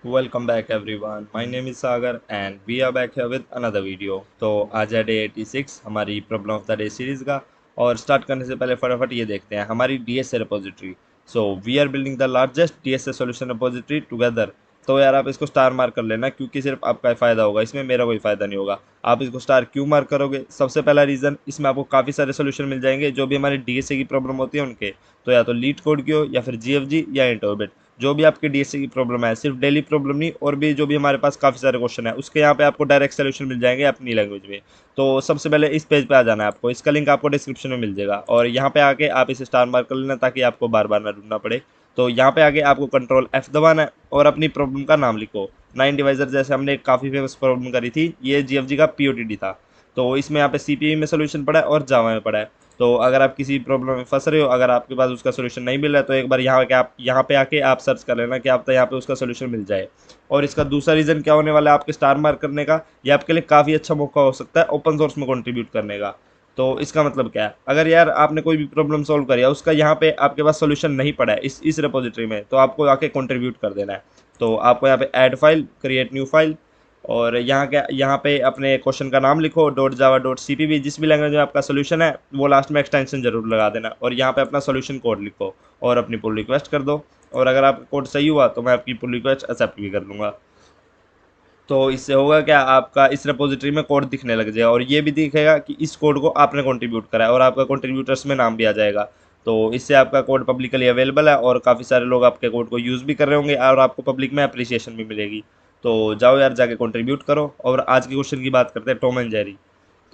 Welcome back everyone. My name is Sagar and we are back here with another video. तो आज है day 86 हमारी problem of the day series का। और start करने से पहले फटाफट ये देखते हैं हमारी DSA repository. So we are building the largest DSA solution repository together. तो यार आप इसको स्टार मार्क कर लेना क्योंकि सिर्फ आपका फ़ायदा होगा, इसमें मेरा कोई फ़ायदा नहीं होगा। आप इसको स्टार क्यों मार्क करोगे? सबसे पहला रीज़न, इसमें आपको काफ़ी सारे सोल्यूशन मिल जाएंगे जो भी हमारी डीएसए की प्रॉब्लम होती है उनके। तो या तो लीड कोड की हो या फिर जीएफजी या इंटरबिट, जो भी आपकी डीएसए की प्रॉब्लम है, सिर्फ डेली प्रॉब्लम नहीं, और भी जो भी हमारे पास काफ़ी सारे क्वेश्चन है उसके यहाँ पे आपको डायरेक्ट सोल्यूशन मिल जाएंगे अपनी लैंग्वेज में। तो सबसे पहले इस पेज पे आ जाना है आपको, इसका लिंक आपको डिस्क्रिप्शन में मिल जाएगा और यहाँ पे आके आप इसे स्टार मार्क कर लेना ताकि आपको बार बार ना ढूंढना पड़े। तो यहाँ पे आके आपको कंट्रोल F दबाना है और अपनी प्रॉब्लम का नाम लिखो। 9 डिवाइजर जैसे हमने काफ़ी फेमस प्रॉब्लम करी थी, ये जीएफजी का पीओटीडी था। तो इसमें यहाँ पे सीपीयू में सोल्यूशन पड़ा है और जावा में पड़ा है। तो अगर आप किसी प्रॉब्लम में फंस रहे हो, अगर आपके पास उसका सोल्यूशन नहीं मिल रहा है, तो एक बार यहाँ पे आके आप सर्च कर लेना कि आप तो यहाँ पे उसका सोल्यूशन मिल जाए। और इसका दूसरा रीज़न क्या होने वाला है आपके स्टार मार्क करने का, ये आपके लिए काफ़ी अच्छा मौका हो सकता है ओपन सोर्स में कंट्रीब्यूट करने का। तो इसका मतलब क्या है, अगर यार आपने कोई भी प्रॉब्लम सॉल्व करी है, उसका यहाँ पे आपके पास सोल्यूशन नहीं पड़ा है इस रिपोजिटरी में, तो आपको आके कंट्रीब्यूट कर देना है। तो आपको यहाँ पे add file, create new file, और यहाँ पे अपने क्वेश्चन का नाम लिखो .java.cpp, जिस भी लैंग्वेज में आपका सोल्यूशन है वो लास्ट में एक्सटेंशन जरूर लगा देना, और यहाँ पे अपना सोल्यूशन कोड लिखो और अपनी पुल रिक्वेस्ट कर दो। और अगर आपका कोड सही हुआ तो मैं आपकी पुल रिक्वेस्ट एक्सेप्ट भी कर लूँगा। तो इससे होगा क्या, आपका इस रिपोजिटरी में कोड दिखने लग जाएगा और ये भी दिखेगा कि इस कोड को आपने कंट्रीब्यूट करा है और आपका कंट्रीब्यूटर्स में नाम भी आ जाएगा। तो इससे आपका कोड पब्लिकली अवेलेबल है और काफ़ी सारे लोग आपके कोड को यूज़ भी कर रहे होंगे और आपको पब्लिक में अप्रिसिएशन भी मिलेगी। तो जाओ यार जाके कंट्रीब्यूट करो। और आज के क्वेश्चन की बात करते हैं, टॉम एंड जेरी।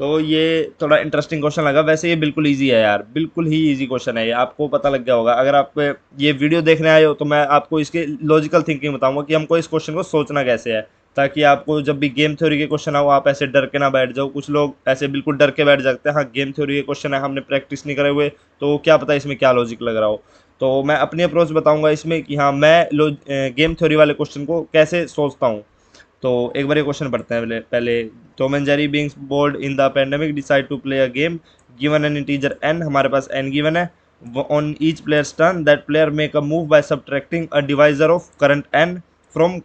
तो ये थोड़ा इंटरेस्टिंग क्वेश्चन लगा, वैसे ये बिल्कुल इजी है यार, बिल्कुल ही इजी क्वेश्चन है, ये आपको पता लग गया होगा। अगर आप ये वीडियो देखने आए हो तो मैं आपको इसके लॉजिकल थिंकिंग बताऊंगा कि हमको इस क्वेश्चन को सोचना कैसे है, ताकि आपको जब भी गेम थ्योरी के क्वेश्चन आओ आप ऐसे डर के ना बैठ जाओ। कुछ लोग ऐसे बिल्कुल डर के बैठ जाते हैं, हाँ गेम थ्योरी के क्वेश्चन है, हमने प्रैक्टिस नहीं करे हुए, तो क्या पता इसमें क्या लॉजिक लग रहा हो। तो मैं अपनी अप्रोच बताऊंगा इसमें कि हाँ मैं गेम थ्योरी वाले क्वेश्चन को कैसे सोचता हूँ। तो एक बार ये क्वेश्चन पढ़ते हैं पहले। Tom and Jerry being bored in the pandemic decide to play a game, given an integer n, हमारे पास n गिवन है। On each players turn that player make a move by subtracting a divisor of current n from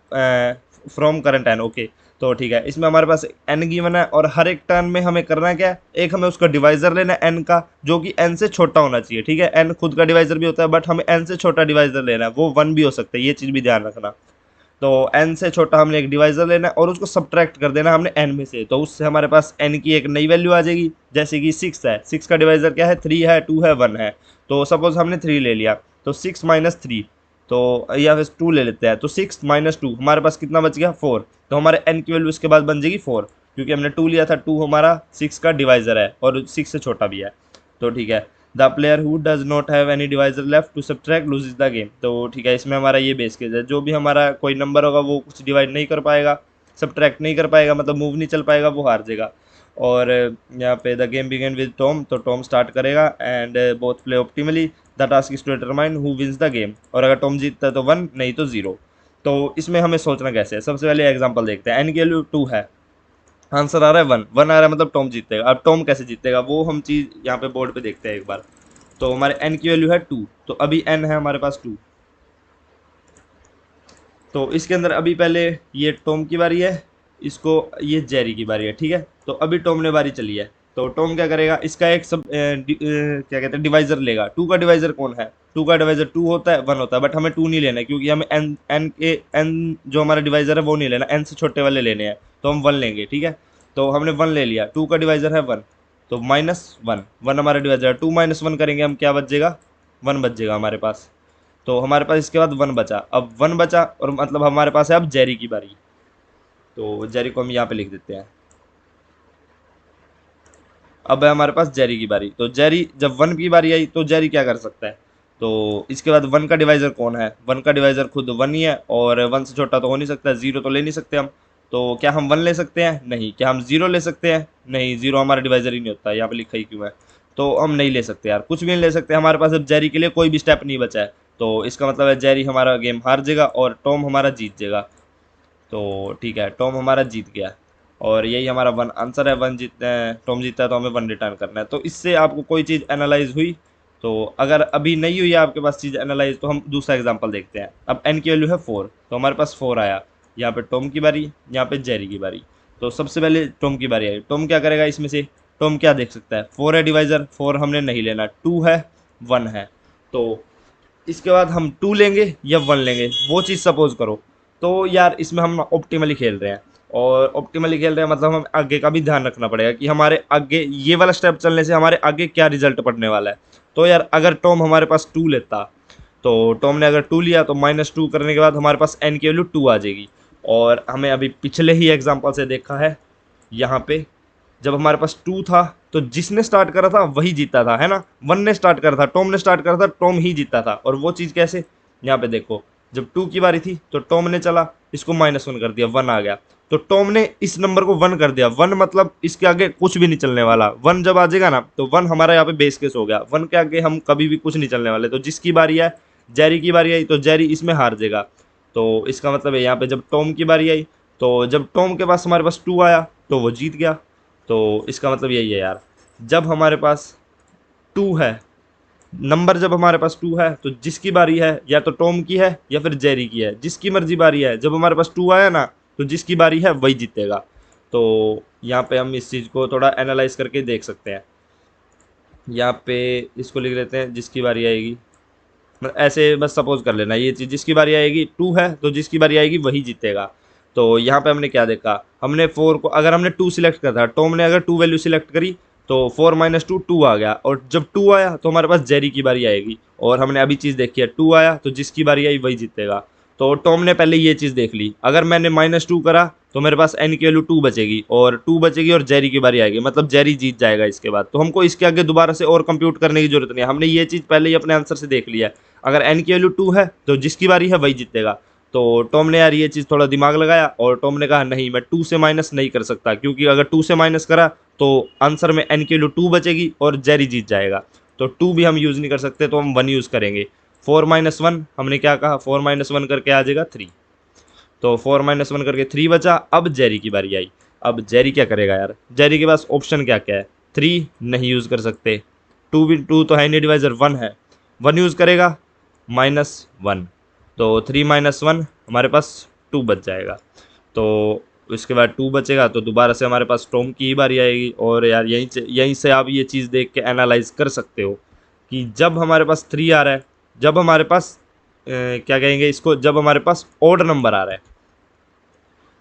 from current n। Okay, तो ठीक है, इसमें हमारे पास n given है और हर एक टर्न में हमें करना है क्या, एक हमें उसका डिवाइजर लेना है n का, जो कि n से छोटा होना चाहिए। ठीक है, n खुद का डिवाइजर भी होता है बट हमें n से छोटा डिवाइजर लेना है, वो 1 भी हो सकता है, ये चीज़ भी ध्यान रखना। तो n से छोटा हमने एक डिवाइजर लेना है और उसको सब्ट्रैक्ट कर देना हमने n में से, तो उससे हमारे पास n की एक नई वैल्यू आ जाएगी। जैसे कि 6 है, 6 का डिवाइजर क्या है, 3 है, 2 है, 1 है। तो सपोज हमने 3 ले लिया, तो 6 माइनस 3, तो या फिर 2 ले लेते हैं, तो 6 माइनस 2 हमारे पास कितना बच गया, 4। तो हमारे n की वैल्यू इसके बाद बन जाएगी 4, क्योंकि हमने 2 लिया था, 2 हमारा 6 का डिवाइजर है और 6 से छोटा भी है। तो ठीक है, the player who does not have any divisor left to subtract loses the game. तो ठीक है, इसमें हमारा ये बेस केस है, जो भी हमारा कोई नंबर होगा वो कुछ डिवाइड नहीं कर पाएगा, सब्ट्रैक्ट नहीं कर पाएगा, मतलब मूव नहीं चल पाएगा, वो हार जाएगा। और यहाँ पे the game begin with Tom, तो टॉम स्टार्ट करेगा and both play optimally, the task is to determine who wins the game. और अगर टॉम जीतता है तो 1, नहीं तो 0। तो इसमें हमें सोचना कैसे है, सबसे पहले एग्जाम्पल देखते हैं। एन की वैल्यू 2 है, आंसर आ रहा है 1, 1 आ रहा है, मतलब टॉम जीतेगा। अब टॉम कैसे जीतेगा वो हम चीज़ यहाँ पे बोर्ड पे देखते हैं एक बार। तो हमारे n की वैल्यू है 2, तो अभी n है हमारे पास 2। तो इसके अंदर अभी पहले ये टॉम की बारी है, इसको ये जेरी की बारी है। ठीक है, तो अभी टॉम ने बारी चली है, तो टॉम क्या करेगा, इसका एक क्या कहते हैं डिवाइजर लेगा। 2 का डिवाइजर कौन है, 2 का डिवाइजर 2 होता है, 1 होता है, बट हमें 2 नहीं लेना है क्योंकि हमें n जो हमारा डिवाइजर है वो नहीं लेना, n से छोटे वाले लेने हैं, तो हम 1 लेंगे। ठीक है, तो हमने 1 ले लिया, 2 का डिवाइजर है 1, तो -1, 1 हमारा डिवाइजर है, 2 - 1 करेंगे हम, क्या बच जाएगा, 1 बच जाएगा हमारे पास। तो हमारे पास इसके बाद 1 बचा, अब 1 बचा और मतलब हमारे पास है अब जेरी की बारी। तो जेरी को हम यहाँ पे लिख देते हैं। अब है हमारे पास जेरी की बारी, तो जेरी जब 1 की बारी आई तो जेरी क्या कर सकता है, तो इसके बाद 1 का डिवाइजर कौन है, 1 का डिवाइजर खुद 1 ही है और 1 से छोटा तो हो नहीं सकता, 0 तो ले नहीं सकते हम। तो क्या हम 1 ले सकते हैं, नहीं। क्या हम 0 ले सकते हैं, नहीं, 0 हमारा डिवाइजर ही नहीं होता, यहाँ पे लिखा ही क्यों है। तो हम नहीं ले सकते यार, कुछ भी नहीं ले सकते, हमारे पास अब जेरी के लिए कोई भी स्टेप नहीं बचा है। तो इसका मतलब है जेरी हमारा गेम हार जाएगा और टॉम हमारा जीत जाएगा। तो ठीक है, टॉम हमारा जीत गया और यही हमारा 1 आंसर है। 1 जीतते हैं, टॉम जीतता है, तो हमें 1 रिटर्न करना है। तो इससे आपको कोई चीज़ एनालाइज हुई। तो अगर अभी नहीं हुई है आपके पास चीज़ एनालाइज, तो हम दूसरा एग्जांपल देखते हैं। अब n की वैल्यू है 4, तो हमारे पास 4 आया, यहाँ पे टॉम की बारी, यहाँ पे जेरी की बारी। तो सबसे पहले टॉम की बारी आई। टॉम क्या करेगा इसमें से? टॉम क्या देख सकता है? 4 है डिवाइज़र, 4 हमने नहीं लेना, 2 है, 1 है। तो इसके बाद हम 2 लेंगे या 1 लेंगे, वो चीज़ सपोज़ करो। तो यार इसमें हम ऑप्टिमली खेल रहे हैं, और ऑप्टिमली खेल रहे हैं मतलब हम आगे का भी ध्यान रखना पड़ेगा कि हमारे आगे ये वाला स्टेप चलने से हमारे आगे क्या रिजल्ट पड़ने वाला है। तो यार अगर टॉम हमारे पास 2 लेता, तो टॉम ने अगर 2 लिया तो -2 करने के बाद हमारे पास n की वैल्यू 2 आ जाएगी। और हमें अभी पिछले ही एग्जांपल से देखा है, यहाँ पे जब हमारे पास 2 था तो जिसने स्टार्ट करा था वही जीता था, है ना। 1 ने स्टार्ट करा था, टॉम ने स्टार्ट करा था, टॉम ही जीता था। और वो चीज़ कैसे? यहाँ पे देखो, जब 2 की बारी थी तो टॉम ने चला, इसको -1 कर दिया, 1 आ गया। तो टॉम ने इस नंबर को 1 कर दिया, 1 मतलब इसके आगे कुछ भी नहीं चलने वाला। 1 जब आ जाएगा ना तो 1 हमारा यहाँ पे बेस केस हो गया, 1 के आगे हम कभी भी कुछ नहीं चलने वाले। तो जिसकी बारी है, जेरी की बारी आई तो जेरी इसमें हार जाएगा। तो इसका मतलब है यहाँ पे जब टॉम की बारी आई, तो जब टॉम के पास हमारे पास 2 आया तो वो जीत गया। तो इसका मतलब यही है यार, जब हमारे पास 2 है, नंबर जब हमारे पास 2 है तो जिसकी बारी है या तो टॉम की है या फिर जेरी की है, जिसकी मर्जी बारी है, जब हमारे पास 2 आया ना तो जिसकी बारी है वही जीतेगा। तो यहाँ पे हम इस चीज़ को थोड़ा एनालाइज करके देख सकते हैं। यहाँ पे इसको लिख लेते हैं, जिसकी बारी आएगी, मतलब ऐसे बस सपोज कर लेना ये चीज़, जिसकी बारी आएगी 2 है तो जिसकी बारी आएगी वही जीतेगा। तो यहाँ पे हमने क्या देखा, हमने 4 को, अगर हमने 2 सिलेक्ट करा था, टॉम ने अगर 2 वैल्यू सिलेक्ट करी तो 4 - 2 2 आ गया। और जब 2 आया तो हमारे पास जेरी की बारी आएगी, और हमने अभी चीज़ देखी है, 2 आया तो जिसकी बारी आई वही जीतेगा। तो टॉम ने पहले ये चीज़ देख ली, अगर मैंने -2 करा तो मेरे पास n की वैल्यू 2 बचेगी, और 2 बचेगी और जेरी की बारी आएगी, मतलब जेरी जीत जाएगा इसके बाद। तो हमको इसके आगे दोबारा से और कंप्यूट करने की जरूरत नहीं है, हमने ये चीज़ पहले ही अपने आंसर से देख लिया है। अगर n की वैल्यू 2 है तो जिसकी बारी है वही जीतेगा। तो टॉम ने यार ये चीज़ थोड़ा दिमाग लगाया, और टॉम ने कहा नहीं, मैं 2 से माइनस नहीं कर सकता, क्योंकि अगर 2 से माइनस करा तो आंसर में n की वैल्यू 2 बचेगी और जेरी जीत जाएगा। तो 2 भी हम यूज़ नहीं कर सकते, तो हम 1 यूज़ करेंगे। 4 - 1 हमने क्या कहा, 4 - 1 करके आ जाएगा 3। तो 4 - 1 करके 3 बचा। अब जेरी की बारी आई। अब जेरी क्या करेगा यार, जेरी के पास ऑप्शन क्या क्या है? 3 नहीं यूज़ कर सकते, 2 भी, 2 तो है नहीं डिवाइज़र, 1 है, 1 यूज़ करेगा, -1। तो 3 - 1 हमारे पास 2 बच जाएगा। तो उसके बाद 2 बचेगा तो दोबारा से हमारे पास टॉम की ही बारी आएगी। और यार यहीं से आप ये चीज़ देख के एनालाइज कर सकते हो कि जब हमारे पास 3 आ रहा है, जब हमारे पास क्या कहेंगे इसको, जब हमारे पास ओड नंबर आ रहा है,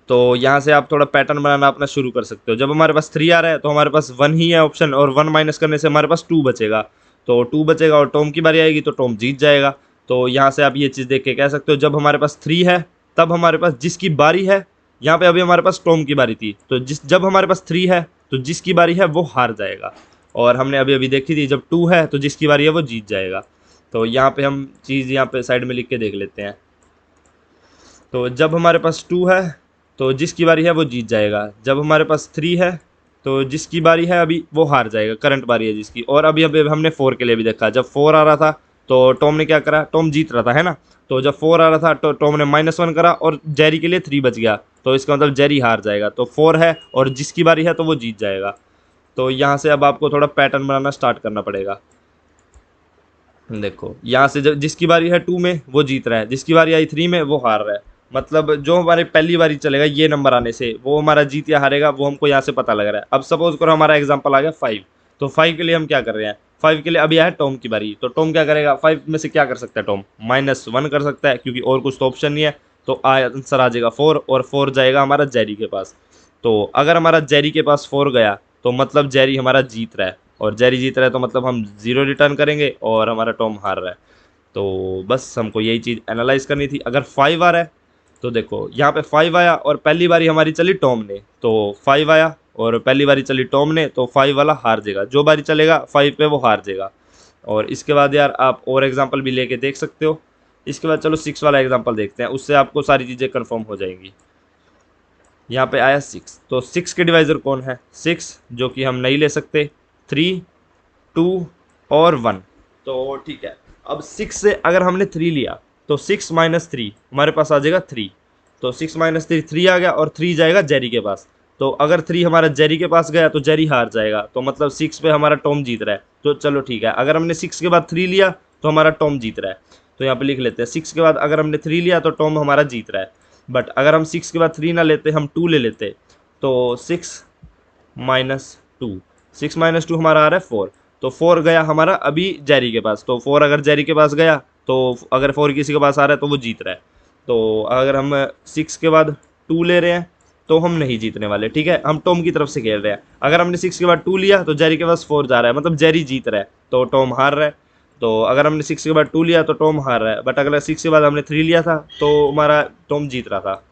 तो यहाँ से आप थोड़ा पैटर्न बनाना अपना शुरू कर सकते हो। जब हमारे पास 3 आ रहा है तो हमारे पास 1 ही है ऑप्शन, और 1 माइनस करने से हमारे पास 2 बचेगा। तो 2 बचेगा और टॉम की बारी आएगी तो टॉम जीत जाएगा। तो यहाँ से आप ये चीज़ देख के कह सकते हो, जब हमारे पास 3 है तब हमारे पास जिसकी बारी है, यहाँ पे अभी हमारे पास टॉम की बारी थी, तो जब हमारे पास 3 है तो जिसकी बारी है वो हार जाएगा। और हमने अभी अभी देखी थी, जब 2 है तो जिसकी बारी है वो जीत जाएगा। तो यहाँ पे हम चीज़ यहाँ पे साइड में लिख के देख लेते हैं। तो जब हमारे पास 2 है तो जिसकी बारी है वो जीत जाएगा, जब हमारे पास 3 है तो जिसकी बारी है अभी वो हार जाएगा, करंट बारी है जिसकी। और अभी हमने 4 के लिए भी देखा, जब 4 आ रहा था तो टॉम ने क्या करा, टॉम जीत रहा था, है ना। तो जब 4 आ रहा था तो टॉम ने -1 करा और जेरी के लिए 3 बच गया, तो इसका मतलब जेरी हार जाएगा। तो 4 है और जिसकी बारी है तो वो जीत जाएगा। तो यहाँ से अब आपको थोड़ा पैटर्न बनाना स्टार्ट करना पड़ेगा। देखो यहाँ से, जब जिसकी बारी है 2 में वो जीत रहा है, जिसकी बारी आई 3 में वो हार रहा है। मतलब जो हमारे पहली बारी चलेगा ये नंबर आने से वो हमारा जीत या हारेगा वो हमको यहाँ से पता लग रहा है। अब सपोज करो हमारा एग्जांपल आ गया 5, तो 5 के लिए हम क्या कर रहे हैं, 5 के लिए अभी आया टॉम की बारी, तो टॉम क्या करेगा, 5 में से क्या कर सकता है टॉम, -1 कर सकता है, क्योंकि और कुछ तो ऑप्शन नहीं है। तो आंसर आ जाएगा 4, और 4 जाएगा हमारा जेरी के पास। तो अगर हमारा जेरी के पास 4 गया तो मतलब जेरी हमारा जीत रहा है, और जेरी जीत रहा है तो मतलब हम 0 रिटर्न करेंगे और हमारा टॉम हार रहा है। तो बस हमको यही चीज़ एनालाइज करनी थी। अगर 5 आ रहा है तो देखो यहाँ पे 5 आया और पहली बारी हमारी चली टॉम ने, तो 5 आया और पहली बारी चली टॉम ने, तो 5 वाला हार जाएगा, जो बारी चलेगा 5 पे वो हार जाएगा। और इसके बाद यार आप और एग्जांपल भी लेके देख सकते हो। इसके बाद चलो 6 वाला एग्जांपल देखते हैं, उससे आपको सारी चीज़ें कंफर्म हो जाएंगी। यहाँ पे आया 6, तो 6 के डिवाइज़र कौन है, 6, जो कि हम नहीं ले सकते, 3, 2 और 1। तो ठीक है, अब 6 से अगर हमने 3 लिया तो 6 - 3 हमारे पास आ जाएगा 3। तो 6 - 3 3 आ गया, और 3 जाएगा जेरी के पास। तो अगर 3 हमारा जेरी के पास गया तो जेरी हार जाएगा, तो मतलब 6 पे हमारा टॉम जीत रहा है। तो चलो ठीक है, अगर हमने 6 के बाद 3 लिया तो हमारा टॉम जीत रहा है। तो यहाँ पे लिख लेते हैं 6 के बाद अगर हमने 3 लिया तो टॉम हमारा जीत रहा है। बट अगर हम 6 के बाद 3 ना लेते, हम 2 ले लेते, तो 6 माइनस 2, 6 माइनस 2 हमारा आ रहा है 4। तो 4 गया हमारा अभी जेरी के पास, तो 4 अगर जेरी के पास गया तो अगर 4 किसी के पास आ रहा है तो वो जीत रहा है। तो अगर हम 6 के बाद 2 ले रहे हैं तो हम नहीं जीतने वाले, ठीक है, हम टॉम की तरफ से खेल रहे हैं। अगर हमने 6 के बाद 2 लिया तो जेरी के पास 4 जा रहा है, मतलब जेरी जीत रहा है, तो टॉम हार रहा है। तो अगर हमने 6 के बाद 2 लिया तो टॉम हार रहा है, बट अगर 6 के बाद हमने 3 लिया था तो हमारा टॉम जीत रहा था।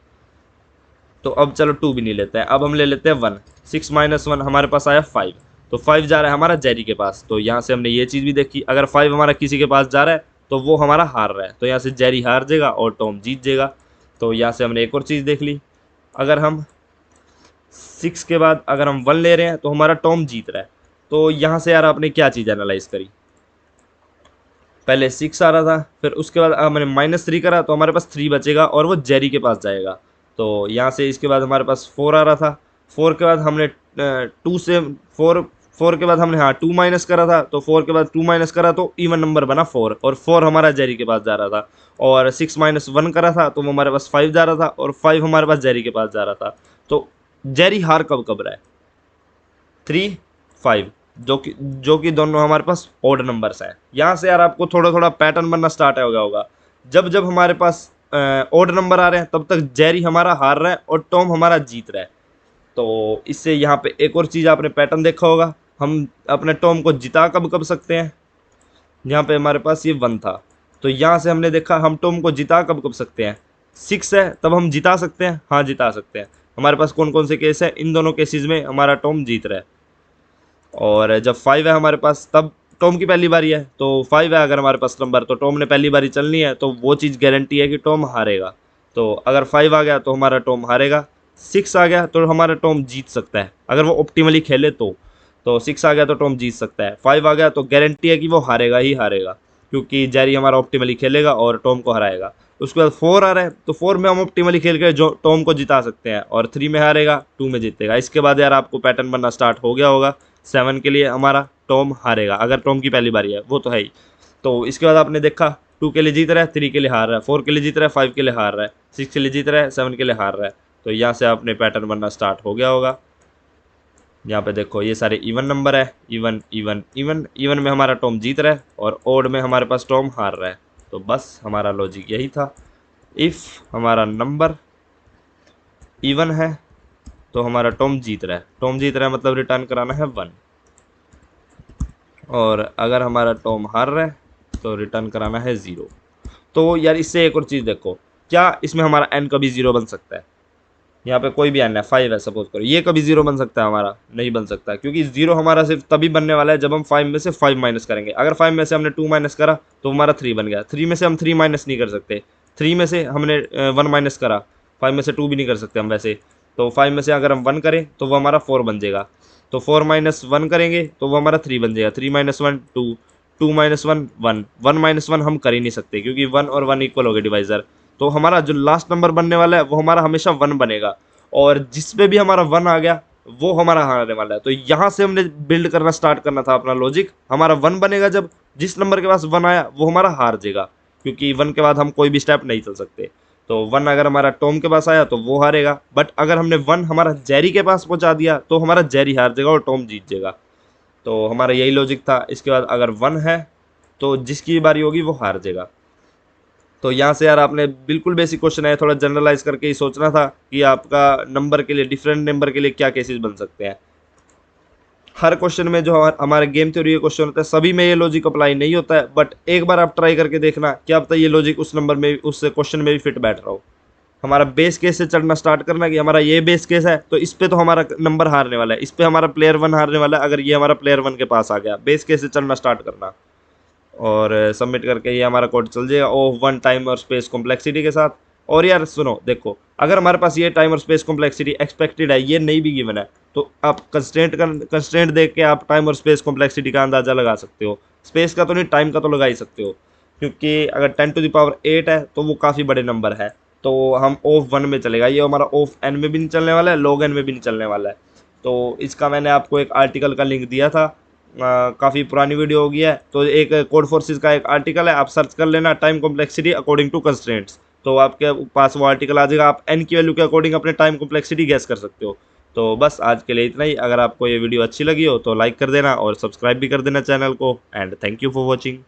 तो अब चलो 2 भी नहीं लेते हैं, अब हम ले लेते हैं 1। 6 माइनस 1 हमारे पास आया 5, तो 5 जा रहा है हमारा जेरी के पास। तो यहाँ से हमने ये चीज़ भी देखी, अगर 5 हमारा किसी के पास जा रहा है तो वो हमारा हार रहा है, तो यहाँ से जेरी हार जाएगा और टॉम जीत जाएगा। तो यहाँ से हमने एक और चीज़ देख ली, अगर हम 6 के बाद अगर हम 1 ले रहे हैं तो हमारा टॉम जीत रहा है। तो यहाँ से यार आपने क्या चीज़ एनालाइज करी, पहले 6 आ रहा था, फिर उसके बाद हमने -3 करा तो हमारे पास 3 बचेगा और वो जेरी के पास जाएगा। तो यहाँ से इसके बाद हमारे पास 4 आ रहा था, 4 के बाद हमने 2 से 4 के बाद हमने हाँ 2 माइनस करा था, तो 4 के बाद 2 माइनस करा तो इवन नंबर बना 4, और 4 हमारा जेरी के पास जा रहा था। और 6 माइनस 1 करा था तो वो हमारे पास 5 जा रहा था, और 5 हमारे पास जेरी के पास जा रहा था। तो जेरी हार कब कब रहा है, 3 5, जो कि दोनों हमारे पास ओड नंबर्स हैं। यहाँ से यार आपको थोड़ा थोड़ा पैटर्न बनना स्टार्ट हो गया होगा, जब जब हमारे पास ओड नंबर आ रहे हैं तब तक जेरी हमारा हार रहा है और टॉम हमारा जीत रहा है। तो इससे यहाँ पे एक और चीज़ आपने पैटर्न देखा होगा, हम अपने टॉम को जिता कब कब सकते हैं। यहाँ पे हमारे पास ये 1 था, तो यहाँ से हमने देखा हम टॉम को जिता कब कब सकते हैं, 6 है तब हम जिता सकते हैं, हाँ जिता सकते हैं। हमारे पास कौन कौन से केस है, इन दोनों केसेस में हमारा टॉम जीत रहा है। और जब 5 है हमारे पास तब टॉम की पहली बारी है, तो 5 है अगर हमारे पास नंबर, तो टॉम ने पहली बारी चलनी है, तो वो चीज़ गारंटी है कि टॉम हारेगा। तो अगर 5 आ गया तो हमारा टॉम हारेगा, 6 आ गया तो हमारा टॉम जीत सकता है अगर वो ऑप्टिमली खेले तो 6 आ गया तो टॉम जीत सकता है, 5 आ गया तो गारंटी है कि वो हारेगा ही हारेगा, क्योंकि जेरी हमारा ऑप्टिमली खेलेगा और टॉम को हराएगा। उसके बाद 4 आ रहा है, तो 4 में हम ऑप्टिमली खेल के जो टॉम को जिता सकते हैं, और 3 में हारेगा, 2 में जीतेगा। इसके बाद यार आपको पैटर्न बनना स्टार्ट हो गया होगा, 7 के लिए हमारा टॉम हारेगा अगर टॉम की पहली बारी है, वो तो है ही। तो इसके बाद आपने देखा 2 के लिए जीत रहा है, 3 के लिए हार रहा है, 4 के लिए जीत रहा है, 5 के लिए हार रहा है, 6 के लिए जीत रहा है, 7 के लिए हार रहा है। तो यहाँ से आपने पैटर्न बनना स्टार्ट हो गया होगा। यहाँ पे देखो ये सारे इवन नंबर है, इवन इवन इवन, इवन में हमारा टॉम जीत रहा है और ओड में हमारे पास टॉम हार रहा है। तो बस हमारा लॉजिक यही था, इफ़ हमारा नंबर इवन है तो हमारा टॉम जीत रहा है, टॉम जीत रहा है मतलब रिटर्न कराना है 1, और अगर हमारा टॉम हार रहा है तो रिटर्न कराना है 0। तो यार इससे एक और चीज़ देखो, क्या इसमें हमारा n कभी 0 बन सकता है, यहाँ पे कोई भी n है, 5 है सपोज करो, ये कभी 0 बन सकता है हमारा, नहीं बन सकता, क्योंकि 0 हमारा सिर्फ तभी बनने वाला है जब हम 5 में से 5 माइनस करेंगे। अगर 5 में से हमने 2 माइनस करा तो हमारा 3 बन गया, 3 में से हम 3 माइनस नहीं कर सकते, 3 में से हमने 1 माइनस करा, 5 में से 2 भी नहीं कर सकते हम वैसे, तो 5 में से अगर हम 1 करें तो वो हमारा 4 बन जाएगा, तो 4 माइनस 1 करेंगे तो वो हमारा 3 बन जाएगा, 3 माइनस 1 2, 2 माइनस 1 1, 1 माइनस 1 हम कर ही नहीं सकते क्योंकि 1 और 1 इक्वल हो गए डिवाइजर। तो हमारा जो लास्ट नंबर बनने वाला है वो हमारा हमेशा 1 बनेगा, और जिस पे भी हमारा 1 आ गया वो हमारा हारने वाला है। तो यहाँ से हमने बिल्ड करना स्टार्ट करना था अपना लॉजिक, हमारा 1 बनेगा जब जिस नंबर के पास 1 आया वो हमारा हार जाएगा, क्योंकि 1 के बाद हम कोई भी स्टेप नहीं चल सकते। तो 1 अगर हमारा टॉम के पास आया तो वो हारेगा, बट अगर हमने 1 हमारा जेरी के पास पहुंचा दिया तो हमारा जेरी हार जाएगा और टॉम जीत जाएगा। तो हमारा यही लॉजिक था। इसके बाद अगर 1 है तो जिसकी बारी होगी वो हार जाएगा। तो यहाँ से यार आपने बिल्कुल बेसिक क्वेश्चन है, थोड़ा जनरलाइज करके ही सोचना था कि आपका नंबर के लिए, डिफरेंट नंबर के लिए क्या केसेस बन सकते हैं। हर क्वेश्चन में जो हमारे गेम थ्योरी के क्वेश्चन होता है सभी में ये लॉजिक अप्लाई नहीं होता है, बट एक बार आप ट्राई करके देखना, क्या पता ये लॉजिक उस नंबर में, उस क्वेश्चन में भी फिट बैठ रहा हो। हमारा बेस केस से चढ़ना स्टार्ट करना कि हमारा ये बेस केस है तो इस पे तो हमारा नंबर हारने वाला है, इस पे हमारा प्लेयर 1 हारने वाला है, अगर ये हमारा प्लेयर 1 के पास आ गया, बेस केस से चढ़ना स्टार्ट करना और सबमिट करके ये हमारा कोड चल जाएगा ऑफ 1 टाइम और स्पेस कॉम्प्लेक्सिटी के साथ। और यार सुनो देखो, अगर हमारे पास ये टाइम और स्पेस कॉम्प्लेक्सिटी एक्सपेक्टेड है, ये नहीं भी गिवन है, तो आप कंस्ट्रेंट देख के आप टाइम और स्पेस कॉम्प्लेक्सिटी का अंदाज़ा लगा सकते हो। स्पेस का तो नहीं, टाइम का तो लगा ही सकते हो, क्योंकि अगर 10⁸ है तो वो काफ़ी बड़े नंबर है, तो हम ऑफ 1 में चलेगा, ये हमारा ऑफ n में भी नहीं चलने वाला है, log n में भी नहीं चलने वाला है। तो इसका मैंने आपको एक आर्टिकल का लिंक दिया था, काफ़ी पुरानी वीडियो हो गई है, तो एक कोड फोर्सेस का एक आर्टिकल है, आप सर्च कर लेना, time complexity according to constraints. तो आपके पास वो आर्टिकल आ जाएगा, आप एन की वैल्यू के अकॉर्डिंग अपने टाइम कॉम्प्लेक्सिटी गैस कर सकते हो। तो बस आज के लिए इतना ही। अगर आपको ये वीडियो अच्छी लगी हो तो लाइक कर देना और सब्सक्राइब भी कर देना चैनल को, and thank you for watching.